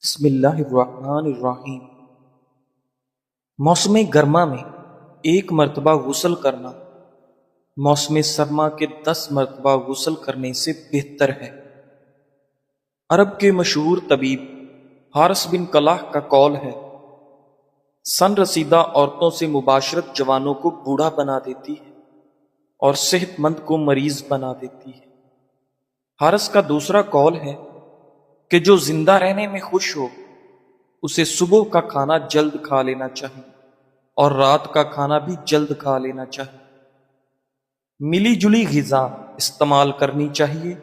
بسم اللہ الرحمن الرحیم۔ موسم گرما میں 1 مرتبہ غسل کرنا موسم سرما کے 10 مرتبہ غسل کرنے سے بہتر ہے۔ عرب کے مشہور طبیب حارث بن کلاہ کا قول ہے، سن رسیدہ عورتوں سے مباشرت جوانوں کو بوڑھا بنا دیتی ہے اور صحت مند کو مریض بنا دیتی ہے۔ حارث کا دوسرا قول ہے کہ جو زندہ رہنے میں خوش ہو اسے صبح کا کھانا جلد کھا لینا چاہیے اور رات کا کھانا بھی جلد کھا لینا چاہیے۔ ملی جلی غذا استعمال کرنی چاہیے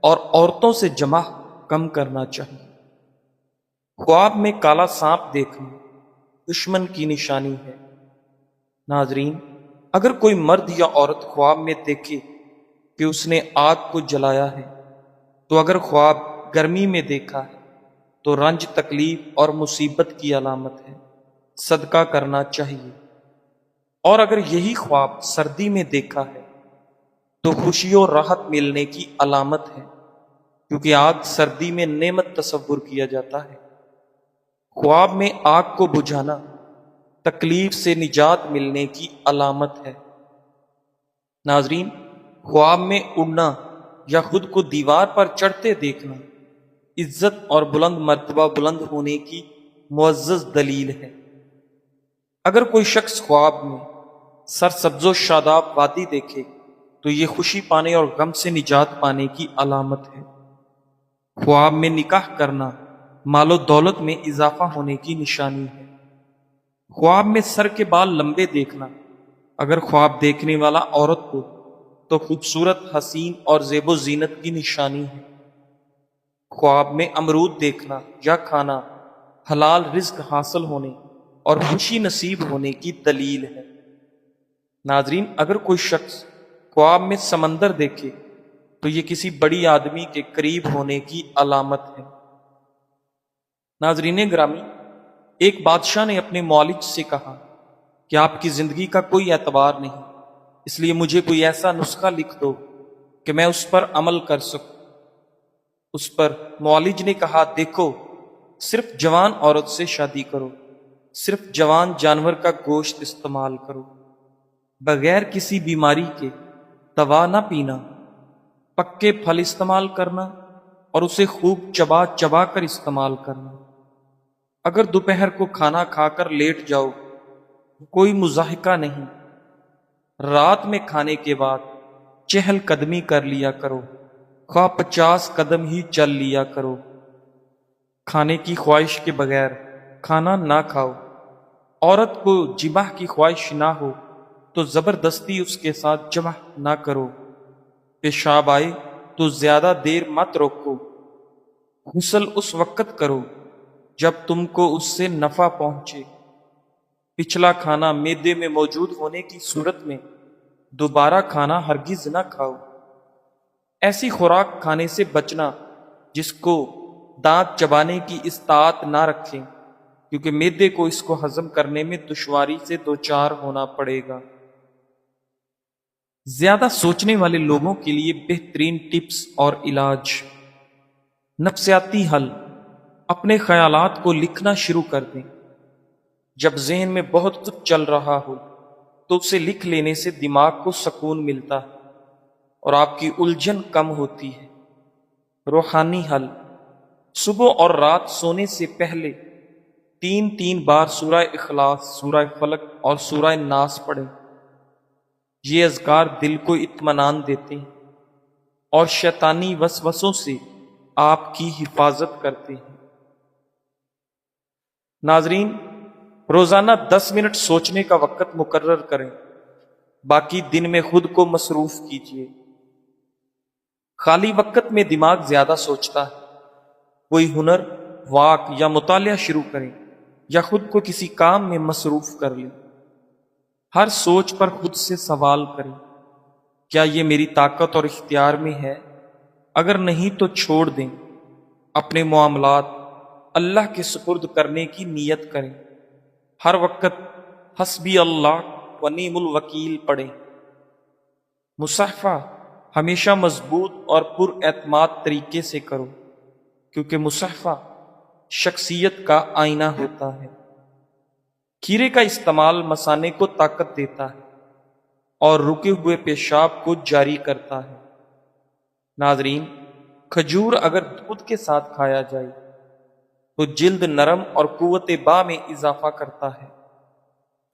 اور عورتوں سے جمع کم کرنا چاہیے۔ خواب میں کالا سانپ دیکھنا دشمن کی نشانی ہے۔ ناظرین، اگر کوئی مرد یا عورت خواب میں دیکھے کہ اس نے آگ کو جلایا ہے تو اگر خواب گرمی میں دیکھا ہے تو رنج، تکلیف اور مصیبت کی علامت ہے، صدقہ کرنا چاہیے۔ اور اگر یہی خواب سردی میں دیکھا ہے تو خوشی اور راحت ملنے کی علامت ہے، کیونکہ آگ سردی میں نعمت تصور کیا جاتا ہے۔ خواب میں آگ کو بجھانا تکلیف سے نجات ملنے کی علامت ہے۔ ناظرین، خواب میں اڑنا یا خود کو دیوار پر چڑھتے دیکھنا عزت اور بلند مرتبہ بلند ہونے کی معزز دلیل ہے۔ اگر کوئی شخص خواب میں سرسبز و شاداب وادی دیکھے تو یہ خوشی پانے اور غم سے نجات پانے کی علامت ہے۔ خواب میں نکاح کرنا مال و دولت میں اضافہ ہونے کی نشانی ہے۔ خواب میں سر کے بال لمبے دیکھنا اگر خواب دیکھنے والا عورت کو تو خوبصورت، حسین اور زیب و زینت کی نشانی ہے۔ خواب میں امرود دیکھنا یا کھانا حلال رزق حاصل ہونے اور خوشی نصیب ہونے کی دلیل ہے۔ ناظرین، اگر کوئی شخص خواب میں سمندر دیکھے تو یہ کسی بڑی آدمی کے قریب ہونے کی علامت ہے۔ ناظرین گرامی، ایک بادشاہ نے اپنے معالج سے کہا کہ آپ کی زندگی کا کوئی اعتبار نہیں، اس لیے مجھے کوئی ایسا نسخہ لکھ دو کہ میں اس پر عمل کر سکوں۔ اس پر معالج نے کہا، دیکھو، صرف جوان عورت سے شادی کرو، صرف جوان جانور کا گوشت استعمال کرو، بغیر کسی بیماری کے دوا نہ پینا، پکے پھل استعمال کرنا اور اسے خوب چبا چبا کر استعمال کرنا۔ اگر دوپہر کو کھانا کھا کر لیٹ جاؤ کوئی مضاحکہ نہیں، رات میں کھانے کے بعد چہل قدمی کر لیا کرو، خواہ 50 قدم ہی چل لیا کرو۔ کھانے کی خواہش کے بغیر کھانا نہ کھاؤ۔ عورت کو جماع کی خواہش نہ ہو تو زبردستی اس کے ساتھ جماع نہ کرو۔ پیشاب آئے تو زیادہ دیر مت روکو۔ غسل اس وقت کرو جب تم کو اس سے نفع پہنچے۔ پچھلا کھانا معدے میں موجود ہونے کی صورت میں دوبارہ کھانا ہرگز نہ کھاؤ۔ ایسی خوراک کھانے سے بچنا جس کو دانت چبانے کی استطاعت نہ رکھیں، کیونکہ معدے کو اس کو ہضم کرنے میں دشواری سے دوچار ہونا پڑے گا۔ زیادہ سوچنے والے لوگوں کے لیے بہترین ٹپس اور علاج۔ نفسیاتی حل: اپنے خیالات کو لکھنا شروع کر دیں۔ جب ذہن میں بہت کچھ چل رہا ہو تو اسے لکھ لینے سے دماغ کو سکون ملتا ہے اور آپ کی الجھن کم ہوتی ہے۔ روحانی حل: صبح اور رات سونے سے پہلے 3 بار سورہ اخلاص، سورہ فلق اور سورہ ناس پڑھیں۔ یہ اذکار دل کو اطمینان دیتے ہیں اور شیطانی وسوسوں سے آپ کی حفاظت کرتے ہیں۔ ناظرین، روزانہ 10 منٹ سوچنے کا وقت مقرر کریں، باقی دن میں خود کو مصروف کیجیے۔ خالی وقت میں دماغ زیادہ سوچتا ہے۔ کوئی ہنر، واک یا مطالعہ شروع کریں یا خود کو کسی کام میں مصروف کر لیں۔ ہر سوچ پر خود سے سوال کریں، کیا یہ میری طاقت اور اختیار میں ہے؟ اگر نہیں تو چھوڑ دیں۔ اپنے معاملات اللہ کے سپرد کرنے کی نیت کریں۔ ہر وقت حسبی اللہ و نعم الوکیل پڑھیں۔ مصافحہ ہمیشہ مضبوط اور پر اعتماد طریقے سے کرو، کیونکہ مصافحہ شخصیت کا آئینہ ہوتا ہے۔ کھیرے کا استعمال مثانے کو طاقت دیتا ہے اور رکے ہوئے پیشاب کو جاری کرتا ہے۔ ناظرین، کھجور اگر دودھ کے ساتھ کھایا جائے تو جلد نرم اور قوت با میں اضافہ کرتا ہے۔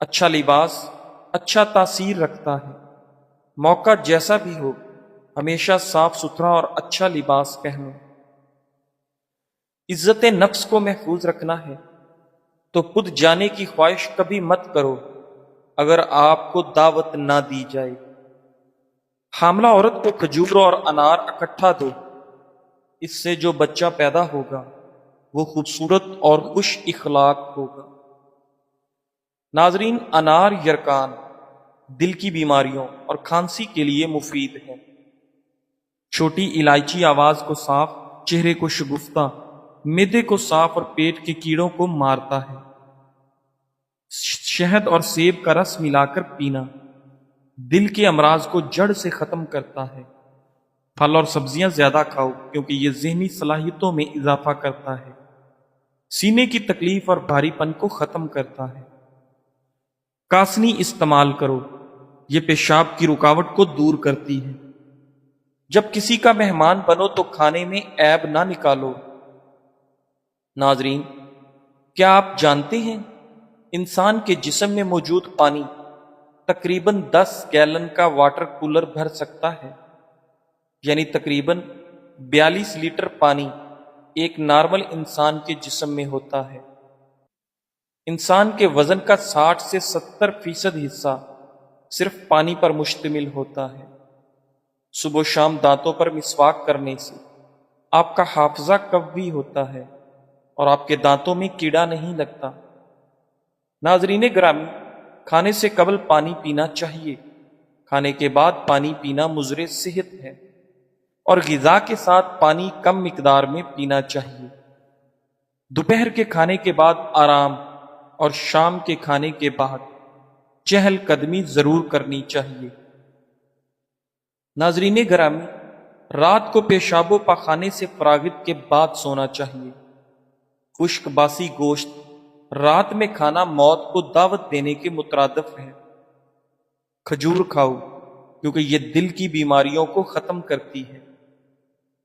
اچھا لباس اچھا تاثیر رکھتا ہے۔ موقع جیسا بھی ہو، ہمیشہ صاف ستھرا اور اچھا لباس پہنو۔ عزت نفس کو محفوظ رکھنا ہے تو خود جانے کی خواہش کبھی مت کرو اگر آپ کو دعوت نہ دی جائے۔ حاملہ عورت کو کھجور اور انار اکٹھا دو، اس سے جو بچہ پیدا ہوگا وہ خوبصورت اور خوش اخلاق ہوگا۔ ناظرین، انار یرکان دل کی بیماریوں اور کھانسی کے لیے مفید ہے۔ چھوٹی الائچی آواز کو صاف، چہرے کو شگفتہ، معدے کو صاف اور پیٹ کے کیڑوں کو مارتا ہے۔ شہد اور سیب کا رس ملا کر پینا دل کے امراض کو جڑ سے ختم کرتا ہے۔ پھل اور سبزیاں زیادہ کھاؤ کیونکہ یہ ذہنی صلاحیتوں میں اضافہ کرتا ہے، سینے کی تکلیف اور بھاری پن کو ختم کرتا ہے۔ کاسنی استعمال کرو، یہ پیشاب کی رکاوٹ کو دور کرتی ہے۔ جب کسی کا مہمان بنو تو کھانے میں عیب نہ نکالو۔ ناظرین، کیا آپ جانتے ہیں انسان کے جسم میں موجود پانی تقریباً 10 گیلن کا واٹر کولر بھر سکتا ہے، یعنی تقریباً 42 لیٹر پانی ایک نارمل انسان کے جسم میں ہوتا ہے۔ انسان کے وزن کا 60 سے 70% حصہ صرف پانی پر مشتمل ہوتا ہے۔ صبح و شام دانتوں پر مسواک کرنے سے آپ کا حافظہ قوی ہوتا ہے اور آپ کے دانتوں میں کیڑا نہیں لگتا۔ ناظرین گرامی، کھانے سے قبل پانی پینا چاہیے، کھانے کے بعد پانی پینا مضر صحت ہے، اور غذا کے ساتھ پانی کم مقدار میں پینا چاہیے۔ دوپہر کے کھانے کے بعد آرام اور شام کے کھانے کے بعد چہل قدمی ضرور کرنی چاہیے۔ ناظرین گرامی، رات کو پیشاب و پاخانے سے فراغت کے بعد سونا چاہیے۔ خشک باسی گوشت رات میں کھانا موت کو دعوت دینے کے مترادف ہے۔ کھجور کھاؤ کیونکہ یہ دل کی بیماریوں کو ختم کرتی ہے۔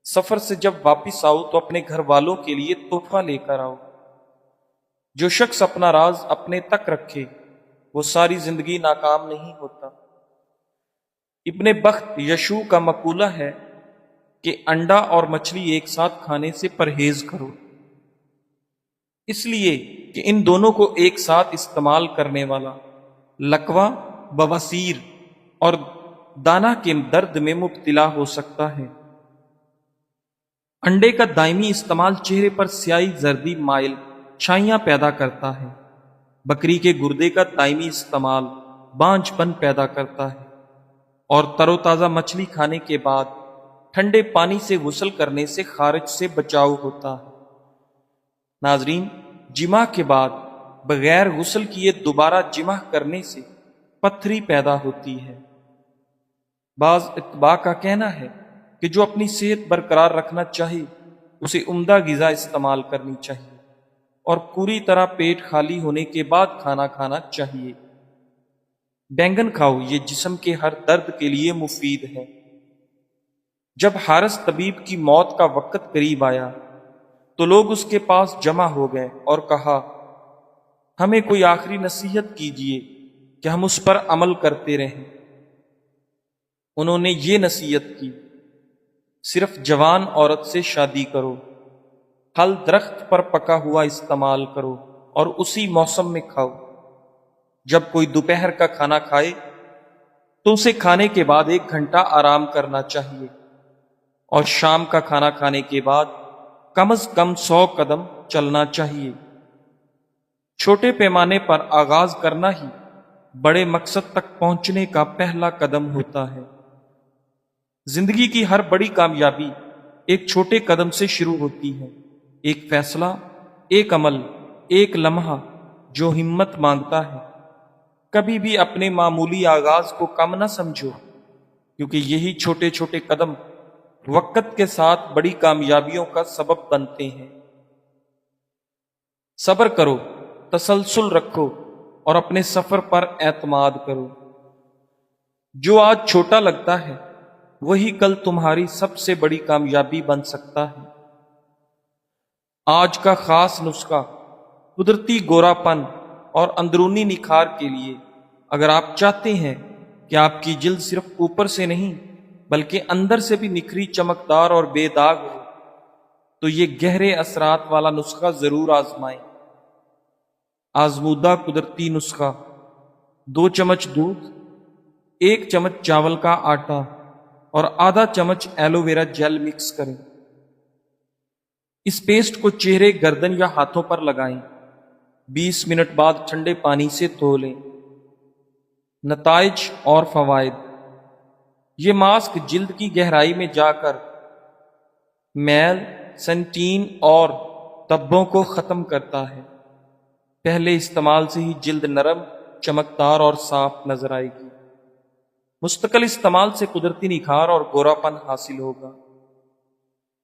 سفر سے جب واپس آؤ تو اپنے گھر والوں کے لیے تحفہ لے کر آؤ۔ جو شخص اپنا راز اپنے تک رکھے وہ ساری زندگی ناکام نہیں ہوتا۔ ابن بخت یشوع کا مقولہ ہے کہ انڈا اور مچھلی ایک ساتھ کھانے سے پرہیز کرو، اس لیے کہ ان دونوں کو ایک ساتھ استعمال کرنے والا لقوہ بواسیر اور دانہ کے درد میں مبتلا ہو سکتا ہے۔ انڈے کا دائمی استعمال چہرے پر سیاہی زردی مائل چھائیاں پیدا کرتا ہے۔ بکری کے گردے کا دائمی استعمال بانجھ پن پیدا کرتا ہے، اور تر و تازہ مچھلی کھانے کے بعد ٹھنڈے پانی سے غسل کرنے سے خارج سے بچاؤ ہوتا ہے۔ ناظرین، جماع کے بعد بغیر غسل کیے دوبارہ جماع کرنے سے پتھری پیدا ہوتی ہے۔ بعض اتباع کا کہنا ہے کہ جو اپنی صحت برقرار رکھنا چاہے اسے عمدہ غذا استعمال کرنی چاہیے اور پوری طرح پیٹ خالی ہونے کے بعد کھانا کھانا چاہیے۔ بینگن کھاؤ، یہ جسم کے ہر درد کے لیے مفید ہے۔ جب حارث طبیب کی موت کا وقت قریب آیا تو لوگ اس کے پاس جمع ہو گئے اور کہا، ہمیں کوئی آخری نصیحت کیجیے کہ ہم اس پر عمل کرتے رہیں۔ انہوں نے یہ نصیحت کی، صرف جوان عورت سے شادی کرو، پھل درخت پر پکا ہوا استعمال کرو اور اسی موسم میں کھاؤ۔ جب کوئی دوپہر کا کھانا کھائے تو اسے کھانے کے بعد 1 گھنٹہ آرام کرنا چاہیے، اور شام کا کھانا کھانے کے بعد کم از کم 100 قدم چلنا چاہیے۔ چھوٹے پیمانے پر آغاز کرنا ہی بڑے مقصد تک پہنچنے کا پہلا قدم ہوتا ہے۔ زندگی کی ہر بڑی کامیابی ایک چھوٹے قدم سے شروع ہوتی ہے۔ ایک فیصلہ، ایک عمل، ایک لمحہ جو ہمت مانگتا ہے۔ کبھی بھی اپنے معمولی آغاز کو کم نہ سمجھو، کیونکہ یہی چھوٹے چھوٹے قدم وقت کے ساتھ بڑی کامیابیوں کا سبب بنتے ہیں۔ صبر کرو، تسلسل رکھو اور اپنے سفر پر اعتماد کرو۔ جو آج چھوٹا لگتا ہے وہی کل تمہاری سب سے بڑی کامیابی بن سکتا ہے۔ آج کا خاص نسخہ قدرتی گورا پن اور اندرونی نکھار کے لیے، اگر آپ چاہتے ہیں کہ آپ کی جلد صرف اوپر سے نہیں بلکہ اندر سے بھی نکھری، چمکدار اور بے داغ ہو، تو یہ گہرے اثرات والا نسخہ ضرور آزمائیں۔ آزمودہ قدرتی نسخہ: 2 چمچ دودھ، 1 چمچ چاول کا آٹا اور آدھا چمچ ایلو ویرا جیل مکس کریں۔ اس پیسٹ کو چہرے، گردن یا ہاتھوں پر لگائیں۔ 20 منٹ بعد ٹھنڈے پانی سے دھو لیں۔ نتائج اور فوائد: یہ ماسک جلد کی گہرائی میں جا کر میل، سنٹین اور دھبوں کو ختم کرتا ہے۔ پہلے استعمال سے ہی جلد نرم، چمکدار اور صاف نظر آئے گی۔ مستقل استعمال سے قدرتی نکھار اور گورا پن حاصل ہوگا۔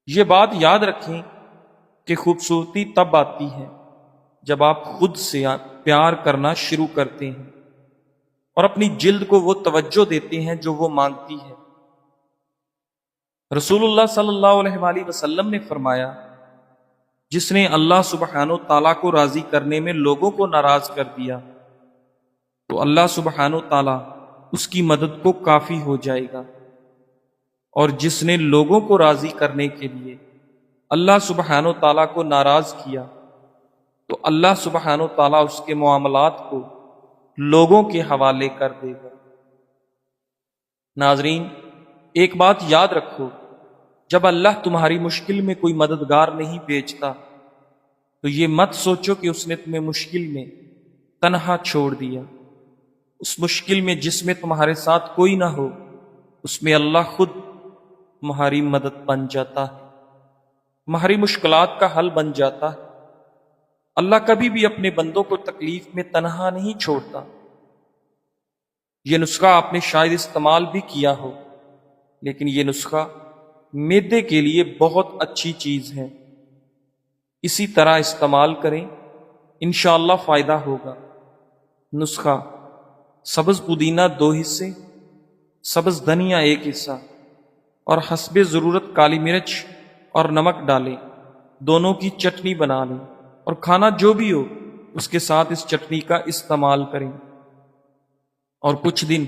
یہ بات یاد رکھیں کہ خوبصورتی تب آتی ہے جب آپ خود سے پیار کرنا شروع کرتے ہیں اور اپنی جلد کو وہ توجہ دیتے ہیں جو وہ مانگتی ہے۔ رسول اللہ صلی اللہ علیہ وآلہ وسلم نے فرمایا، جس نے اللہ سبحانہ تعالیٰ کو راضی کرنے میں لوگوں کو ناراض کر دیا تو اللہ سبحانہ تعالیٰ اس کی مدد کو کافی ہو جائے گا، اور جس نے لوگوں کو راضی کرنے کے لیے اللہ سبحانہ تعالیٰ کو ناراض کیا تو اللہ سبحانہ تعالیٰ اس کے معاملات کو لوگوں کے حوالے کر دے گا۔ ناظرین، ایک بات یاد رکھو، جب اللہ تمہاری مشکل میں کوئی مددگار نہیں بھیجتا تو یہ مت سوچو کہ اس نے تمہیں مشکل میں تنہا چھوڑ دیا۔ اس مشکل میں جس میں تمہارے ساتھ کوئی نہ ہو، اس میں اللہ خود تمہاری مدد بن جاتا ہے، تمہاری مشکلات کا حل بن جاتا ہے۔ اللہ کبھی بھی اپنے بندوں کو تکلیف میں تنہا نہیں چھوڑتا۔ یہ نسخہ آپ نے شاید استعمال بھی کیا ہو، لیکن یہ نسخہ معدے کے لیے بہت اچھی چیز ہے۔ اسی طرح استعمال کریں، انشاءاللہ فائدہ ہوگا۔ نسخہ: سبز پودینہ 2 حصے، سبز دھنیا 1 حصہ اور حسب ضرورت کالی مرچ اور نمک ڈالیں۔ دونوں کی چٹنی بنا لیں اور کھانا جو بھی ہو اس کے ساتھ اس چٹنی کا استعمال کریں، اور کچھ دن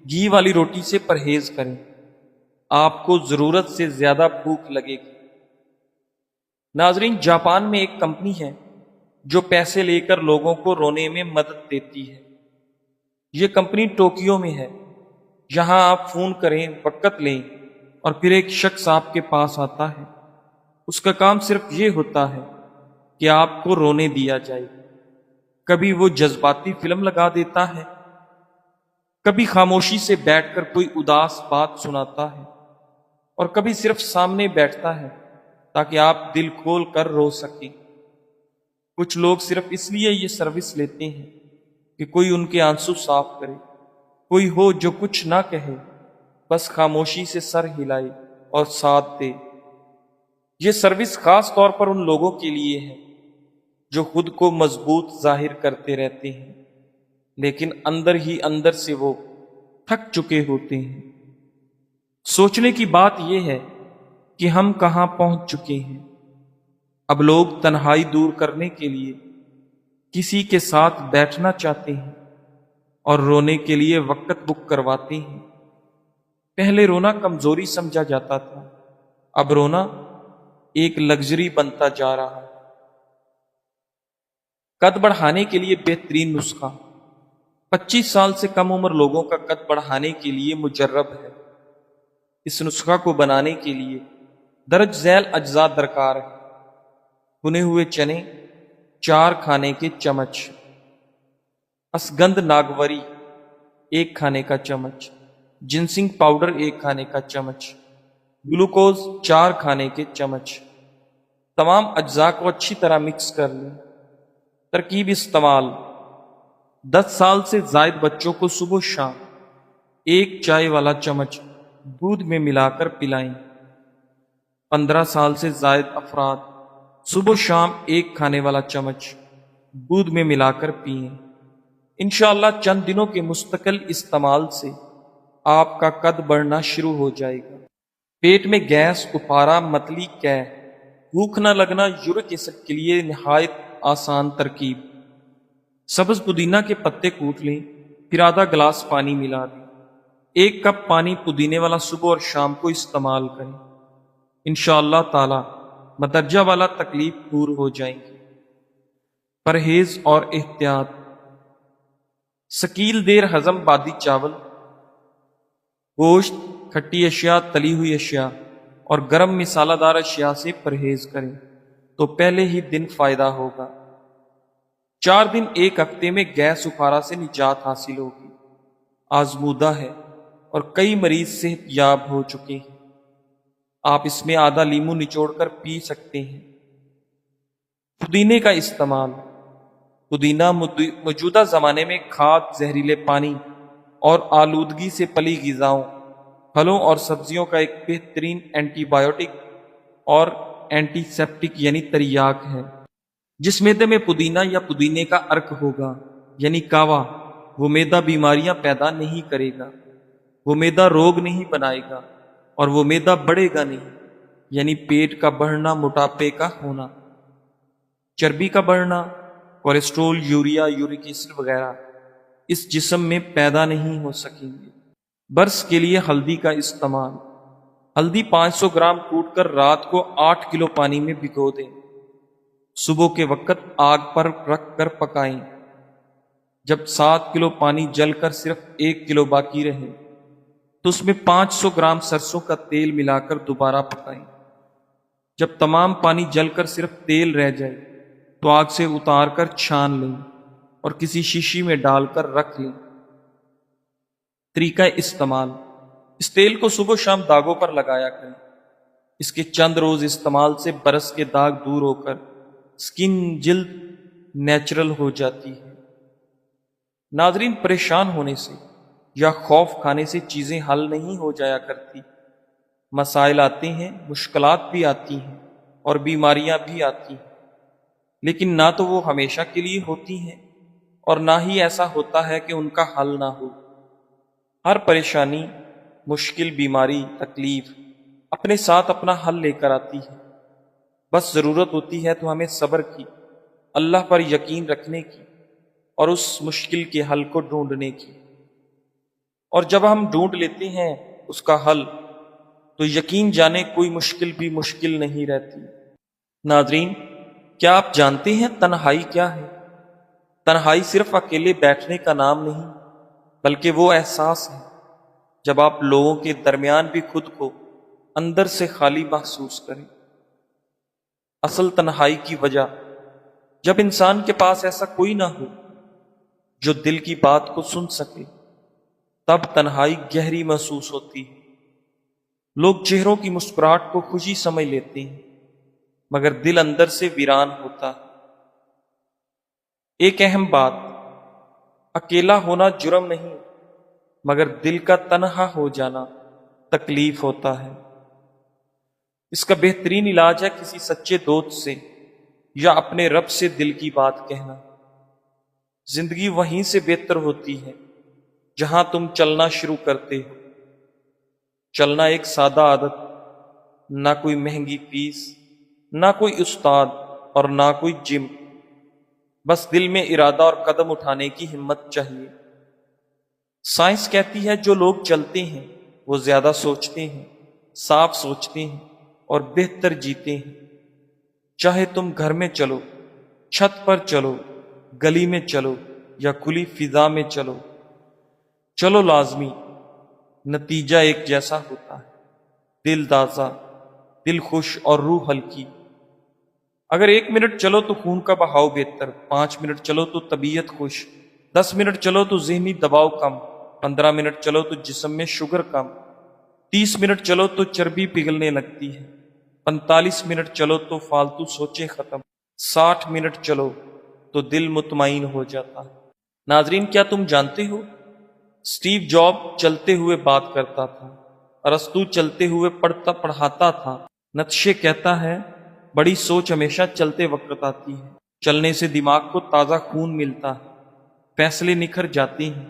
گھی والی روٹی سے پرہیز کریں۔ آپ کو ضرورت سے زیادہ بھوک لگے گی۔ ناظرین، جاپان میں ایک کمپنی ہے جو پیسے لے کر لوگوں کو رونے میں مدد دیتی ہے۔ یہ کمپنی ٹوکیو میں ہے۔ یہاں آپ فون کریں، وقت لیں اور پھر ایک شخص آپ کے پاس آتا ہے۔ اس کا کام صرف یہ ہوتا ہے کہ آپ کو رونے دیا جائے۔ کبھی وہ جذباتی فلم لگا دیتا ہے، کبھی خاموشی سے بیٹھ کر کوئی اداس بات سناتا ہے، اور کبھی صرف سامنے بیٹھتا ہے تاکہ آپ دل کھول کر رو سکیں۔ کچھ لوگ صرف اس لیے یہ سروس لیتے ہیں کہ کوئی ان کے آنسو صاف کرے، کوئی ہو جو کچھ نہ کہے، بس خاموشی سے سر ہلائے اور ساتھ دے۔ یہ سروس خاص طور پر ان لوگوں کے لیے ہے جو خود کو مضبوط ظاہر کرتے رہتے ہیں، لیکن اندر ہی اندر سے وہ تھک چکے ہوتے ہیں۔ سوچنے کی بات یہ ہے کہ ہم کہاں پہنچ چکے ہیں۔ اب لوگ تنہائی دور کرنے کے لیے کسی کے ساتھ بیٹھنا چاہتے ہیں اور رونے کے لیے وقت بک کرواتے ہیں۔ پہلے رونا کمزوری سمجھا جاتا تھا، اب رونا ایک لگژری بنتا جا رہا ہے۔ قد بڑھانے کے لیے بہترین نسخہ: 25 سال سے کم عمر لوگوں کا قد بڑھانے کے لیے مجرب ہے۔ اس نسخہ کو بنانے کے لیے درج ذیل اجزاء درکار ہیں: بھنے ہوئے چنے 4 کھانے کے چمچ، اسگندھ ناگوری 1 کھانے کا چمچ، جنسنگ پاؤڈر 1 کھانے کا چمچ، گلوکوز 4 کھانے کے چمچ۔ تمام اجزاء کو اچھی طرح مکس کر لیں۔ ترکیب استعمال: 10 سال سے زائد بچوں کو صبح و شام 1 چائے والا چمچ دودھ میں ملا کر پلائیں۔ 15 سال سے زائد افراد صبح و شام 1 کھانے والا چمچ دودھ میں ملا کر پئیں۔ انشاءاللہ چند دنوں کے مستقل استعمال سے آپ کا قد بڑھنا شروع ہو جائے گا۔ پیٹ میں گیس، اپارا، متلی، قے، بھوک نہ لگنا یورک ایسڈ کے لیے نہایت آسان ترکیب۔ سبز پودینہ کے پتے کوٹ لیں، پھر آدھا گلاس پانی ملا دیں۔ 1 کپ پانی پودینے والا صبح اور شام کو استعمال کریں۔ انشاءاللہ تعالی مدرجہ والا تکلیف دور ہو جائیں گی۔ پرہیز اور احتیاط: ثقیل دیر ہضم بادی چاول، گوشت، کھٹی اشیاء، تلی ہوئی اشیاء اور گرم مسالہ دار اشیاء سے پرہیز کریں تو پہلے ہی دن فائدہ ہوگا۔ 4 دن 1 ہفتے میں گیس اپارا سے نجات حاصل ہوگی۔ آزمودہ ہے اور کئی مریض صحت یاب ہو چکے ہیں۔ آپ اس میں آدھا لیمو نچوڑ کر پی سکتے ہیں۔ پودینے کا استعمال: پودینہ موجودہ زمانے میں کھاد، زہریلے پانی اور آلودگی سے پلی غذاؤں، پھلوں اور سبزیوں کا ایک بہترین اینٹی بایوٹک اور اینٹی سیپٹک یعنی تریاک ہے۔ جس معدے میں پودینہ یا پودینے کا عرق ہوگا یعنی کاوا، وہ معدہ بیماریاں پیدا نہیں کرے گا، وہ معدہ روگ نہیں بنائے گا اور وہ معدہ بڑھے گا نہیں، یعنی پیٹ کا بڑھنا، موٹاپے کا ہونا، چربی کا بڑھنا، کولیسٹرول، یوریا، یورک ایسڈ وغیرہ اس جسم میں پیدا نہیں ہو سکیں گے۔ برس کے لیے ہلدی کا استعمال: ہلدی 500 گرام کوٹ کر رات کو 8 کلو پانی میں بھگو دیں۔ صبح کے وقت آگ پر رکھ کر پکائیں۔ جب 7 کلو پانی جل کر صرف 1 کلو باقی رہے تو اس میں 500 گرام سرسوں کا تیل ملا کر دوبارہ پکائیں۔ جب تمام پانی جل کر صرف تیل رہ جائے تو آگ سے اتار کر چھان لیں اور کسی شیشی میں ڈال کر رکھ لیں۔ طریقہ استعمال: اس تیل کو صبح و شام داغوں پر لگایا کریں۔ اس کے چند روز استعمال سے برس کے داغ دور ہو کر سکن، جلد نیچرل ہو جاتی ہے۔ ناظرین، پریشان ہونے سے یا خوف کھانے سے چیزیں حل نہیں ہو جایا کرتی۔ مسائل آتے ہیں، مشکلات بھی آتی ہیں اور بیماریاں بھی آتی ہیں، لیکن نہ تو وہ ہمیشہ کے لیے ہوتی ہیں اور نہ ہی ایسا ہوتا ہے کہ ان کا حل نہ ہو۔ ہر پریشانی، مشکل، بیماری، تکلیف اپنے ساتھ اپنا حل لے کر آتی ہے۔ بس ضرورت ہوتی ہے تو ہمیں صبر کی، اللہ پر یقین رکھنے کی اور اس مشکل کے حل کو ڈھونڈنے کی۔ اور جب ہم ڈھونڈ لیتے ہیں اس کا حل تو یقین جانے کوئی مشکل بھی مشکل نہیں رہتی۔ ناظرین، کیا آپ جانتے ہیں تنہائی کیا ہے؟ تنہائی صرف اکیلے بیٹھنے کا نام نہیں، بلکہ وہ احساس ہے جب آپ لوگوں کے درمیان بھی خود کو اندر سے خالی محسوس کریں۔ اصل تنہائی کی وجہ جب انسان کے پاس ایسا کوئی نہ ہو جو دل کی بات کو سن سکے، تب تنہائی گہری محسوس ہوتی ہے۔ لوگ چہروں کی مسکراہٹ کو خوشی سمجھ لیتے ہیں، مگر دل اندر سے ویران ہوتا ہے۔ ایک اہم بات، اکیلا ہونا جرم نہیں، مگر دل کا تنہا ہو جانا تکلیف ہوتا ہے۔ اس کا بہترین علاج ہے کسی سچے دوست سے یا اپنے رب سے دل کی بات کہنا۔ زندگی وہیں سے بہتر ہوتی ہے جہاں تم چلنا شروع کرتے ہو۔ چلنا ایک سادہ عادت، نہ کوئی مہنگی فیس، نہ کوئی استاد اور نہ کوئی جم، بس دل میں ارادہ اور قدم اٹھانے کی ہمت چاہیے۔ سائنس کہتی ہے جو لوگ چلتے ہیں وہ زیادہ سوچتے ہیں، صاف سوچتے ہیں اور بہتر جیتے ہیں۔ چاہے تم گھر میں چلو، چھت پر چلو، گلی میں چلو یا کھلی فضا میں چلو، چلو لازمی، نتیجہ ایک جیسا ہوتا ہے، دل تازہ، دل خوش اور روح ہلکی۔ اگر 1 منٹ چلو تو خون کا بہاؤ بہتر، 5 منٹ چلو تو طبیعت خوش، 10 منٹ چلو تو ذہنی دباؤ کم، 15 منٹ چلو تو جسم میں شوگر کم، 30 منٹ چلو تو چربی پگھلنے لگتی ہے، 45 منٹ چلو تو فالتو سوچیں ختم، 60 منٹ چلو تو دل مطمئن ہو جاتا ہے۔ ناظرین، کیا تم جانتے ہو اسٹیو جاب چلتے ہوئے بات کرتا تھا، ارسطو چلتے ہوئے پڑھاتا تھا، نیتشے کہتا ہے بڑی سوچ ہمیشہ چلتے وقت آتی ہے۔ چلنے سے دماغ کو تازہ خون ملتا ہے، فیصلے نکھر جاتے ہیں،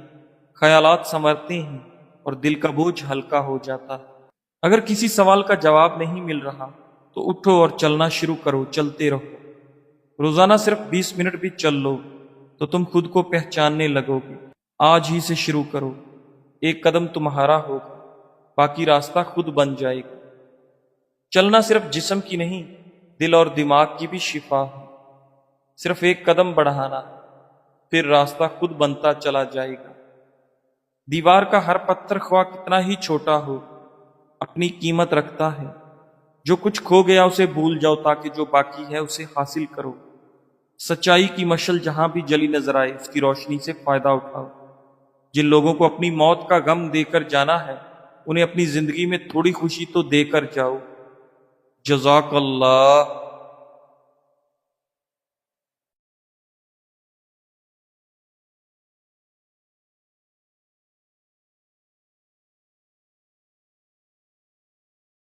خیالات سنورتے ہیں اور دل کا بوجھ ہلکا ہو جاتا ہے۔ اگر کسی سوال کا جواب نہیں مل رہا تو اٹھو اور چلنا شروع کرو، چلتے رہو۔ روزانہ صرف 20 منٹ بھی چل لو تو تم خود کو پہچاننے لگو گے۔ آج ہی سے شروع کرو، ایک قدم تمہارا ہوگا، باقی راستہ خود بن جائے گا۔ چلنا صرف جسم کی نہیں، دل اور دماغ کی بھی شفا ہے۔ صرف ایک قدم بڑھانا، پھر راستہ خود بنتا چلا جائے گا۔ دیوار کا ہر پتھر خواہ کتنا ہی چھوٹا ہو، اپنی قیمت رکھتا ہے۔ جو کچھ کھو گیا اسے بھول جاؤ تاکہ جو باقی ہے اسے حاصل کرو۔ سچائی کی مشل جہاں بھی جلی نظر آئے اس کی روشنی سے فائدہ اٹھاؤ۔ جن لوگوں کو اپنی موت کا غم دے کر جانا ہے انہیں اپنی زندگی میں تھوڑی خوشی تو دے کر جاؤ۔ جزاک اللہ۔